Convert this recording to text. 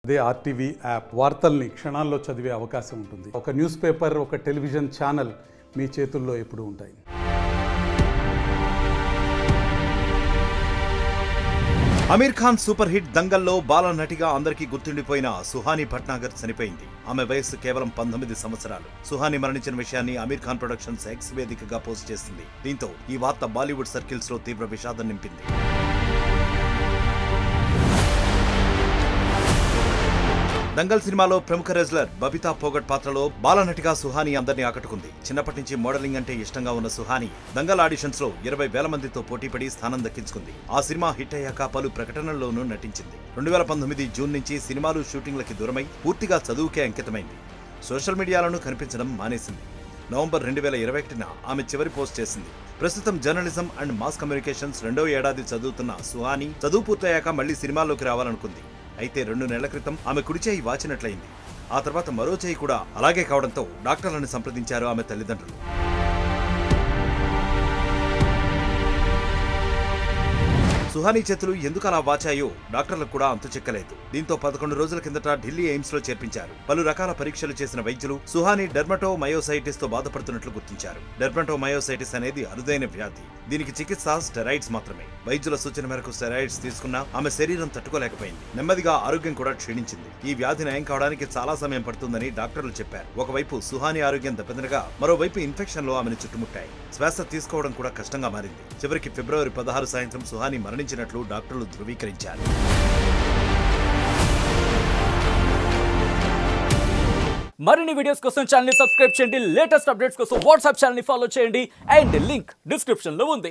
అదే RTV app వార్తల్ని క్షణాల్లో చదివే అవకాశం ఉంటుంది. ఒక న్యూస్ పేపర్, ఒక టెలివిజన్ ఛానల్ మీ చేతుల్లో ఎప్పుడూ ఉంటాయి. అమీర్ ఖాన్ సూపర్ హిట్ దంగల్లో బాల నటిగా అందరికీ గుర్తుండిపోయిన సుహాని భట్నాగర్ చనిపోయింది. ఆమె వయస్సు కేవలం 19 సంవత్సరాలు. సుహాని మరణించిన విషయాన్ని అమీర్ ఖాన్ ప్రొడక్షన్స్ ఎక్స్ వేదికగా పోస్ట్ చేసింది. దీంతో ఈ వార్త బాలీవుడ్ సర్కిల్స్ లో తీవ్ర విషాదం నింపింది. దంగల్ సినిమాలో ప్రముఖ రెజ్లర్ బబితా పోగట్ పాత్రలో బాలనటిగా సుహాని అందరినీ ఆకట్టుకుంది. చిన్నప్పటి నుంచి మోడలింగ్ అంటే ఇష్టంగా ఉన్న సుహాని దంగల్ ఆడిషన్స్ లో 20,000 మందితో పోటీపడి స్థానం దక్కించుకుంది. ఆ సినిమా హిట్ అయ్యాక పలు ప్రకటనల్లోనూ నటించింది. 2019 జూన్ నుంచి సినిమాలు షూటింగ్లకి దూరమై పూర్తిగా చదువుకే అంకితమైంది. సోషల్ మీడియాలోనూ కనిపించడం మానేసింది. నవంబర్ 2021న ఆమె చివరి పోస్ట్ చేసింది. ప్రస్తుతం జర్నలిజం అండ్ మాస్ కమ్యూనికేషన్స్ 2వ ఏడాది చదువుతున్న సుహాని చదువు పూర్తయ్యాక మళ్లీ సినిమాల్లోకి రావాలనుకుంది. అయితే 2 నెలల క్రితం ఆమె కుడి చేయి వాచినట్లయింది. ఆ తర్వాత మరో చేయి కూడా అలాగే కావడంతో డాక్టర్లను సంప్రదించారు ఆమె తల్లిదండ్రులు. సుహాని చేతులు ఎందుకు అలా వాచాయో డాక్టర్లకు కూడా అంతు చిక్కలేదు. దీంతో 11 రోజుల కిందట ఢిల్లీ ఎయిమ్స్ లో చేర్పించారు. పలు రకాల పరీక్షలు చేసిన వైద్యులు సుహాని డెర్మటోమయోసైటిస్ తో బాధపడుతున్నట్లు గుర్తించారు. డెర్మటోమయోసైటిస్ అనేది అరుదైన వ్యాధి. దీనికి చికిత్స స్టెరాయిడ్స్ మాత్రమే. వైద్యుల సూచన మేరకు స్టెరాయిడ్స్ తీసుకున్నా ఆమె శరీరం తట్టుకోలేకపోయింది. నెమ్మదిగా ఆరోగ్యం కూడా క్షీణించింది. ఈ వ్యాధి నయం కావడానికి చాలా సమయం పడుతుందని డాక్టర్లు చెప్పారు. ఒకవైపు సుహాని ఆరోగ్యం దెబ్బతినగా మరోవైపు ఇన్ఫెక్షన్లు ఆమెను చుట్టుముట్టాయి. శ్వాస తీసుకోవడం కూడా కష్టంగా మారింది. చివరికి ఫిబ్రవరి 16 సాయంత్రం సుహాని మరణించినట్లు డాక్టర్లు ధృవీకరించారు. మరిన్ని వీడియోస్ కోసం ఛానల్ ని సబ్స్క్రైబ్ చేయండి. లేటెస్ట్ అప్డేట్స్ కోసం వాట్సాప్ ఛానల్ ని ఫాలో చేయండి. అండ్ లింక్ డిస్క్రిప్షన్ లో ఉంది.